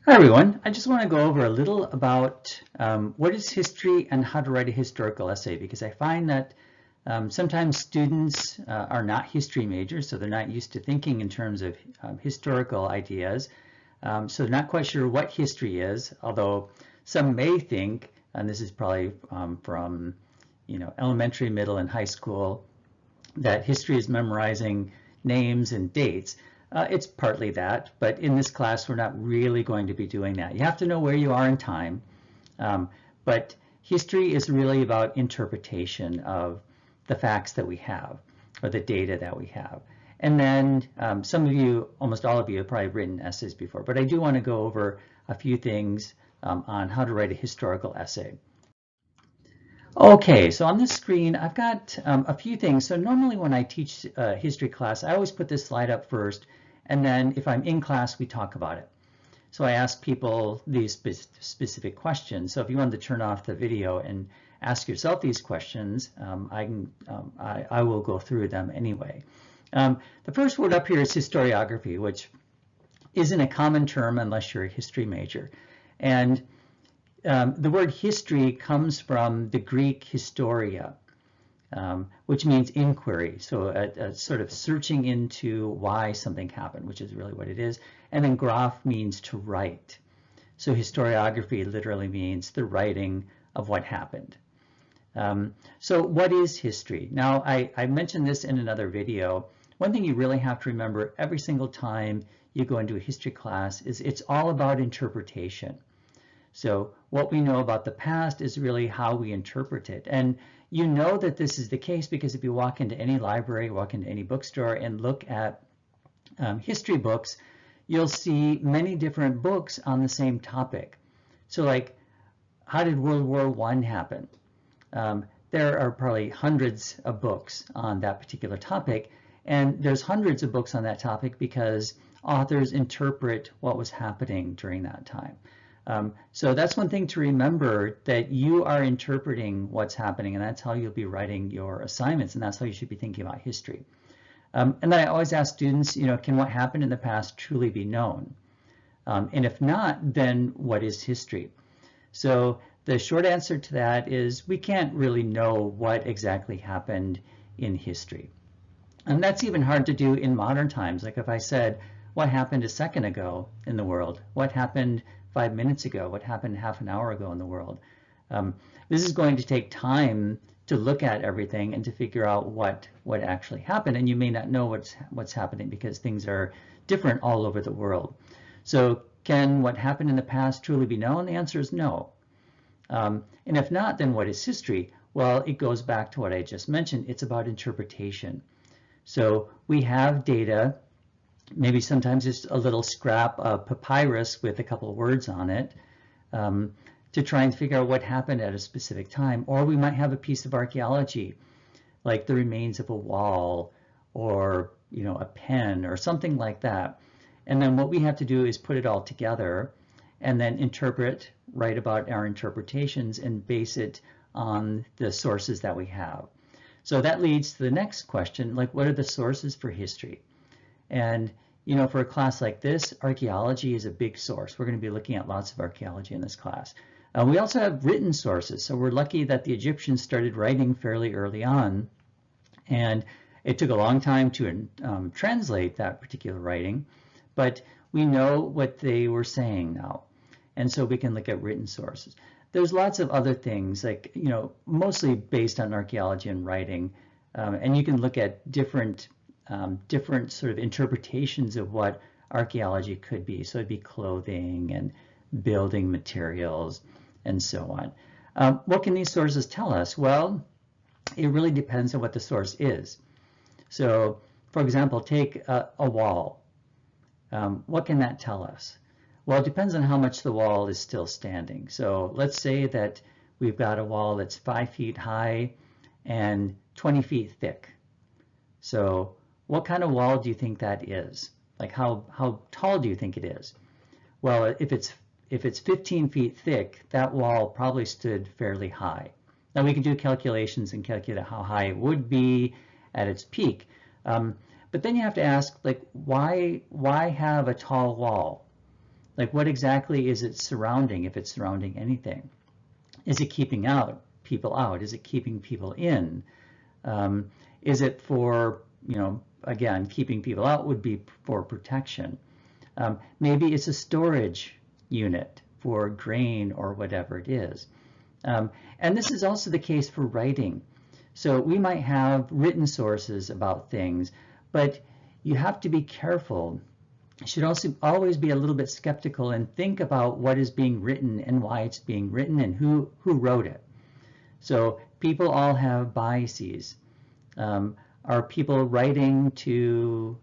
Hi everyone, I just want to go over a little about what is history and how to write a historical essay, because I find that sometimes students are not history majors, so they're not used to thinking in terms of historical ideas. So they're not quite sure what history is, although some may think, and this is probably from elementary, middle, and high school, that history is memorizing names and dates. It's partly that, but in this class we're not really going to be doing that. You have to know where you are in time, but history is really about interpretation of the facts that we have or the data that we have. And then some of you, almost all of you, have probably written essays before, but I do want to go over a few things on how to write a historical essay. Okay, so on this screen, I've got a few things. So normally when I teach a history class, I always put this slide up first, and then if I'm in class, we talk about it. So I ask people these specific questions. So if you wanted to turn off the video and ask yourself these questions, I will go through them anyway. The first word up here is historiography, which isn't a common term unless you're a history major. And the word history comes from the Greek historia, which means inquiry. So a sort of searching into why something happened, which is really what it is. And then graph means to write. So historiography literally means the writing of what happened. So what is history? Now, I mentioned this in another video. One thing you really have to remember every single time you go into a history class is it's all about interpretation. So what we know about the past is really how we interpret it. And you know that this is the case because if you walk into any library, walk into any bookstore and look at history books, you'll see many different books on the same topic. So like, how did World War I happen? There are probably hundreds of books on that particular topic, and there's hundreds of books on that topic because authors interpret what was happening during that time. So that's one thing to remember, that you are interpreting what's happening, and that's how you'll be writing your assignments, and that's how you should be thinking about history. And then I always ask students, can what happened in the past truly be known? And if not, then what is history? So the short answer to that is we can't really know what exactly happened in history. And that's even hard to do in modern times. Like if I said, what happened a second ago in the world? What happened 5 minutes ago? What happened half an hour ago in the world? This is going to take time to look at everything and to figure out what actually happened. And you may not know what's happening because things are different all over the world. So can what happened in the past truly be known? The answer is no. And if not, then what is history? Well, it goes back to what I just mentioned. It's about interpretation. So we have data, maybe sometimes just a little scrap of papyrus with a couple of words on it, to try and figure out what happened at a specific time. Or we might have a piece of archaeology, like the remains of a wall or a pen or something like that. And then what we have to do is put it all together and then interpret, write about our interpretations and base it on the sources that we have. So that leads to the next question, like what are the sources for history? And for a class like this, archaeology is a big source. We're going to be looking at lots of archaeology in this class. We also have written sources. So we're lucky that the Egyptians started writing fairly early on. And it took a long time to translate that particular writing, but we know what they were saying now. And so we can look at written sources. There's lots of other things, like, mostly based on archaeology and writing. And you can look at different sort of interpretations of what archaeology could be. So it'd be clothing and building materials and so on. What can these sources tell us? Well, it really depends on what the source is. So, for example, take a wall. What can that tell us? Well, it depends on how much the wall is still standing. So let's say that we've got a wall that's 5 feet high and 20 feet thick. So what kind of wall do you think that is? Like how tall do you think it is? Well, if it's 15 feet thick, that wall probably stood fairly high. Now we can do calculations and calculate how high it would be at its peak. But then you have to ask, like, why have a tall wall? Like what exactly is it surrounding, if it's surrounding anything? Is it keeping people out? Is it keeping people in? Is it for, again, keeping people out would be for protection. Maybe it's a storage unit for grain or whatever it is. And this is also the case for writing. So we might have written sources about things, but you have to be careful. You should also always be a little bit skeptical and think about what is being written and why it's being written and who wrote it. So people all have biases. Are people writing to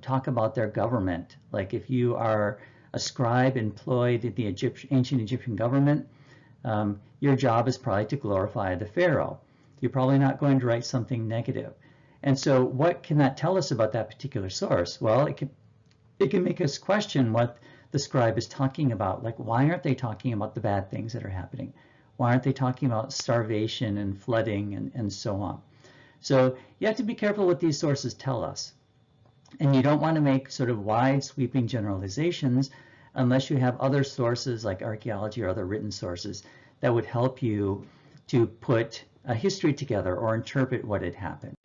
talk about their government? Like if you are a scribe employed in the ancient Egyptian government, your job is probably to glorify the pharaoh. You're probably not going to write something negative. And so what can that tell us about that particular source? Well, it can make us question what the scribe is talking about. Like, why aren't they talking about the bad things that are happening? Why aren't they talking about starvation and flooding and so on? So you have to be careful what these sources tell us. And you don't want to make sort of wide sweeping generalizations unless you have other sources like archaeology or other written sources that would help you to put a history together or interpret what had happened.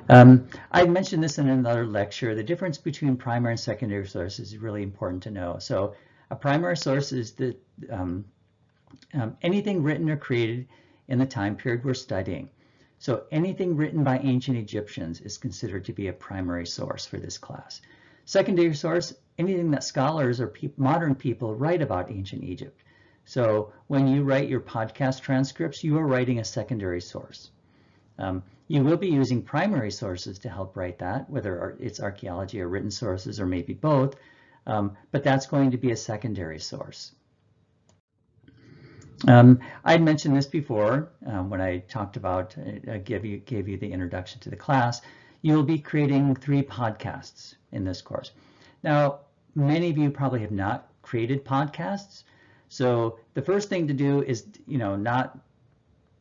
I mentioned this in another lecture. The difference between primary and secondary sources is really important to know. So a primary source is the, anything written or created in the time period we're studying. So anything written by ancient Egyptians is considered to be a primary source for this class. Secondary source, anything that scholars or modern people write about ancient Egypt. So when you write your podcast transcripts, you are writing a secondary source. You will be using primary sources to help write that, whether it's archaeology or written sources or maybe both, but that's going to be a secondary source. I mentioned this before when I talked about, gave you the introduction to the class. You'll be creating 3 podcasts in this course. Now, many of you probably have not created podcasts. So the first thing to do is, not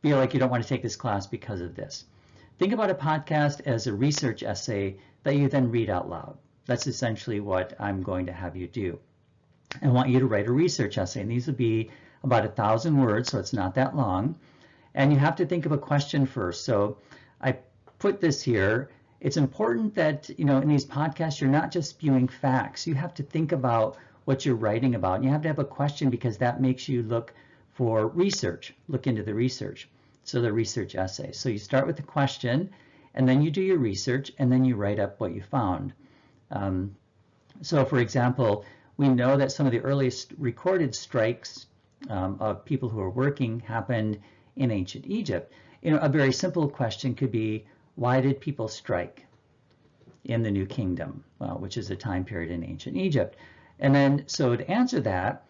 feel like you don't want to take this class because of this. Think about a podcast as a research essay that you then read out loud. That's essentially what I'm going to have you do. I want you to write a research essay, and these will be about 1,000 words, so it's not that long. And you have to think of a question first. So I put this here. It's important that, in these podcasts, you're not just spewing facts. You have to think about what you're writing about. And you have to have a question because that makes you look for research, look into the research. So the research essay. So you start with the question, and then you do your research, and then you write up what you found. So for example, we know that some of the earliest recorded strikes of people who are working happened in ancient Egypt. A very simple question could be, why did people strike in the New Kingdom, which is a time period in ancient Egypt? And then, so to answer that,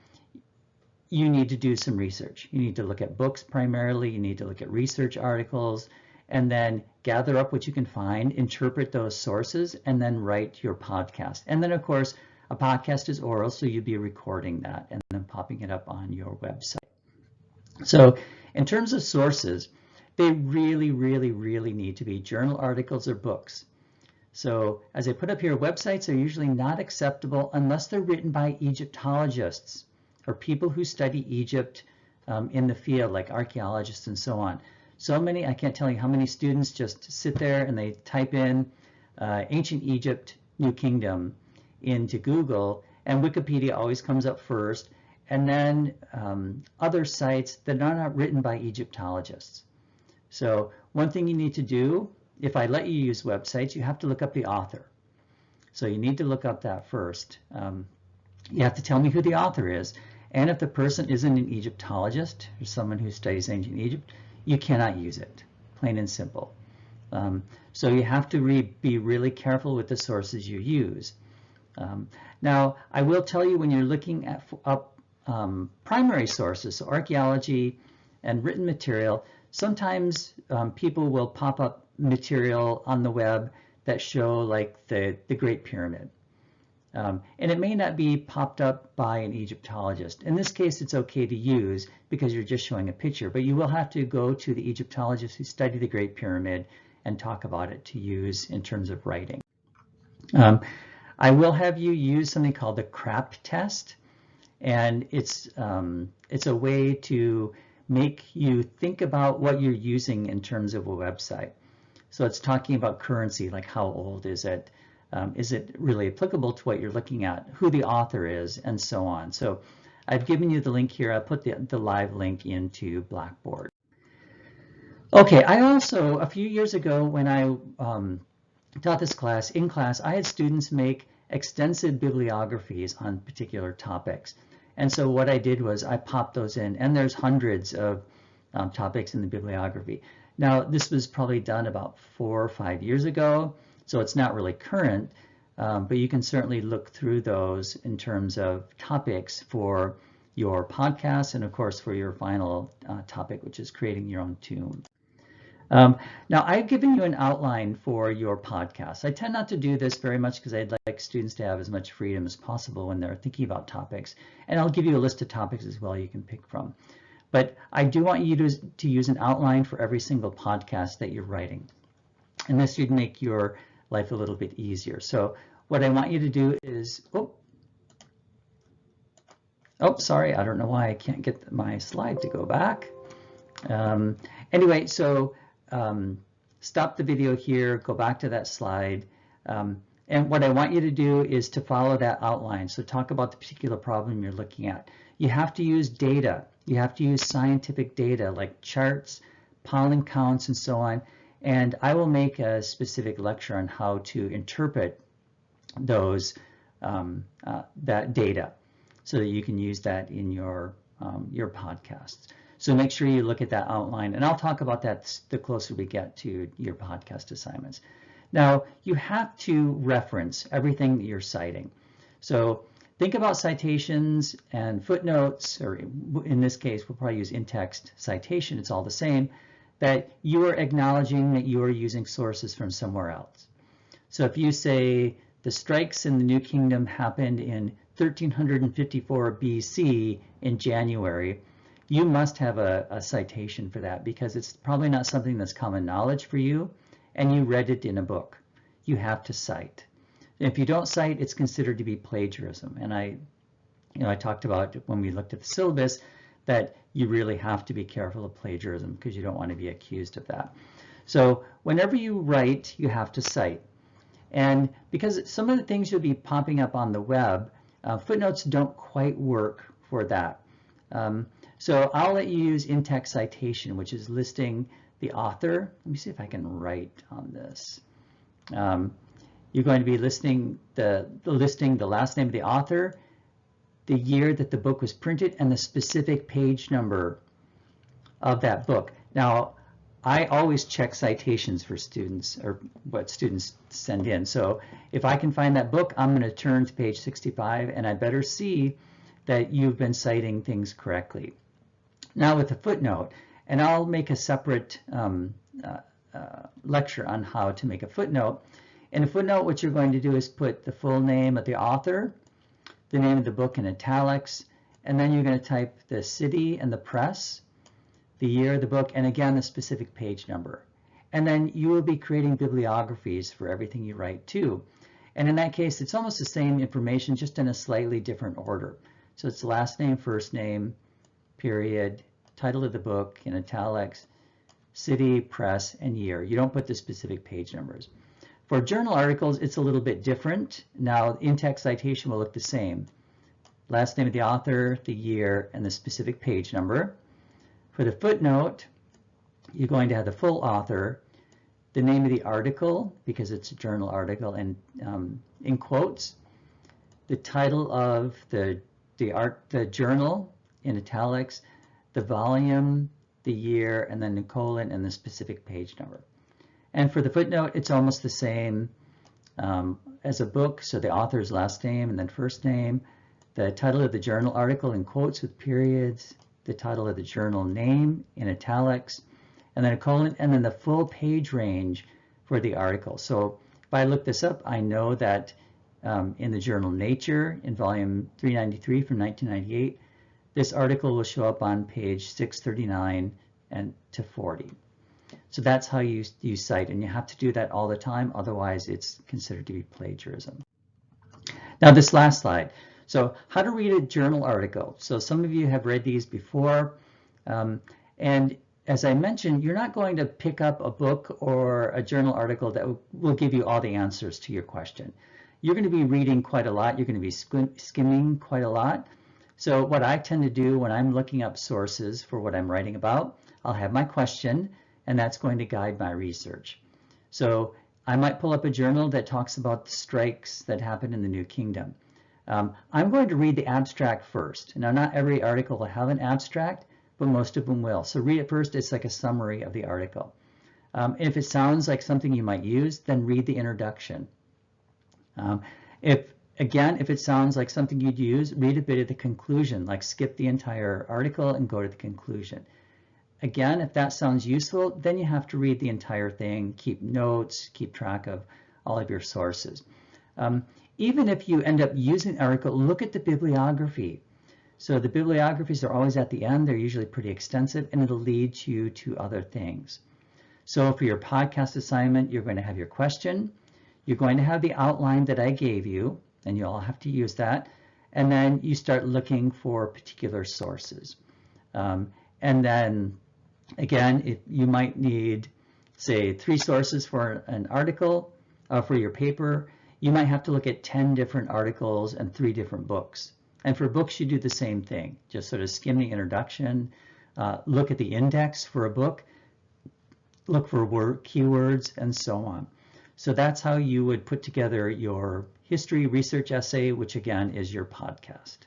you need to do some research. You need to look at books primarily, you need to look at research articles, and then gather up what you can find, interpret those sources, and then write your podcast. And then, of course, a podcast is oral, so you'd be recording that and then popping it up on your website. So in terms of sources, they really, really, really need to be journal articles or books. So as I put up here, websites are usually not acceptable unless they're written by Egyptologists or people who study Egypt in the field, like archaeologists and so on. So many, I can't tell you how many students just sit there and they type in ancient Egypt, New Kingdom into Google, and Wikipedia always comes up first, and then other sites that are not written by Egyptologists. So one thing you need to do, if I let you use websites, you have to look up the author. So you need to look up that first. You have to tell me who the author is. And if the person isn't an Egyptologist or someone who studies ancient Egypt, you cannot use it, plain and simple. So you have to be really careful with the sources you use. Now, I will tell you when you're looking at up primary sources, so archaeology and written material, sometimes people will pop up material on the web that show like the Great Pyramid. And it may not be popped up by an Egyptologist. In this case, it's okay to use because you're just showing a picture, but you will have to go to the Egyptologists who study the Great Pyramid and talk about it to use in terms of writing. I will have you use something called the CRAP test. And it's a way to make you think about what you're using in terms of a website. So it's talking about currency, like how old is it? Is it really applicable to what you're looking at? Who the author is, and so on. So I've given you the link here. I'll put the live link into Blackboard. Okay, I also, a few years ago when I taught this class, in class, I had students make extensive bibliographies on particular topics. And so what I did was I popped those in, and there's hundreds of topics in the bibliography. Now, this was probably done about 4 or 5 years ago, so it's not really current, but you can certainly look through those in terms of topics for your podcast and, of course, for your final topic, which is creating your own tune. Now, I've given you an outline for your podcast. I tend not to do this very much because I'd like students to have as much freedom as possible when they're thinking about topics. And I'll give you a list of topics as well you can pick from. But I do want you to use an outline for every single podcast that you're writing. And this should make your life a little bit easier. So what I want you to do is, sorry, I don't know why I can't get my slide to go back. Anyway, so stop the video here, go back to that slide. And what I want you to do is to follow that outline. So talk about the particular problem you're looking at. You have to use data. You have to use scientific data like charts, pollen counts, and so on. And I will make a specific lecture on how to interpret those that data so that you can use that in your podcasts. So make sure you look at that outline, and I'll talk about that the closer we get to your podcast assignments. Now, you have to reference everything that you're citing. So think about citations and footnotes, or in this case, we'll probably use in-text citation, it's all the same, that you are acknowledging that you are using sources from somewhere else. So if you say the strikes in the New Kingdom happened in 1354 BC in January, you must have a citation for that because it's probably not something that's common knowledge for you, and you read it in a book. You have to cite. If you don't cite, it's considered to be plagiarism. And I talked about when we looked at the syllabus that you really have to be careful of plagiarism because you don't want to be accused of that. So whenever you write, you have to cite. And because some of the things you'll be popping up on the web, footnotes don't quite work for that. So I'll let you use in-text citation, which is listing the author. Let me see if I can write on this. You're going to be listing the last name of the author, the year that the book was printed, and the specific page number of that book. Now, I always check citations for students, or what students send in. So if I can find that book, I'm going to turn to page 65, and I better see that you've been citing things correctly. Now with a footnote, and I'll make a separate lecture on how to make a footnote. In a footnote, what you're going to do is put the full name of the author, the name of the book in italics, and then you're going to type the city and the press, the year of the book, and again, the specific page number. And then you will be creating bibliographies for everything you write too. And in that case, it's almost the same information, just in a slightly different order. So it's last name, first name, period, title of the book in italics, city, press, and year. You don't put the specific page numbers. For journal articles, it's a little bit different. Now, in-text citation will look the same. Last name of the author, the year, and the specific page number. For the footnote, you're going to have the full author, the name of the article, because it's a journal article, and in quotes, the title of the journal in italics, the volume, the year, and then the colon and the specific page number. And for the footnote, it's almost the same as a book. So the author's last name and then first name, the title of the journal article in quotes with periods, the title of the journal name in italics, and then a colon, and then the full page range for the article. So if I look this up, I know that in the journal Nature, in volume 393 from 1998, this article will show up on page 639 and to 40. So that's how you cite, and you have to do that all the time, otherwise it's considered to be plagiarism. Now this last slide. So how to read a journal article. So some of you have read these before. And as I mentioned, you're not going to pick up a book or a journal article that will give you all the answers to your question. You're going to be reading quite a lot. You're going to be skimming quite a lot. So what I tend to do when I'm looking up sources for what I'm writing about, I'll have my question, and that's going to guide my research. So I might pull up a journal that talks about the strikes that happened in the New Kingdom. I'm going to read the abstract first. Now, not every article will have an abstract, but most of them will. So read it first. It's like a summary of the article. If it sounds like something you might use, then read the introduction. If it sounds like something you'd use, read a bit of the conclusion, like skip the entire article and go to the conclusion. Again, if that sounds useful, then you have to read the entire thing, keep notes, keep track of all of your sources. Even if you end up using an article, look at the bibliography. So the bibliographies are always at the end. They're usually pretty extensive, and it'll lead you to other things. So for your podcast assignment, you're going to have your question. You're going to have the outline that I gave you, and you'll have to use that. And then you start looking for particular sources. And then, again, if you might need, say, 3 sources for an article, for your paper, you might have to look at 10 different articles and 3 different books. And for books, you do the same thing. Just sort of skim the introduction, look at the index for a book, look for keywords, and so on. So that's how you would put together your history research essay, which again is your podcast.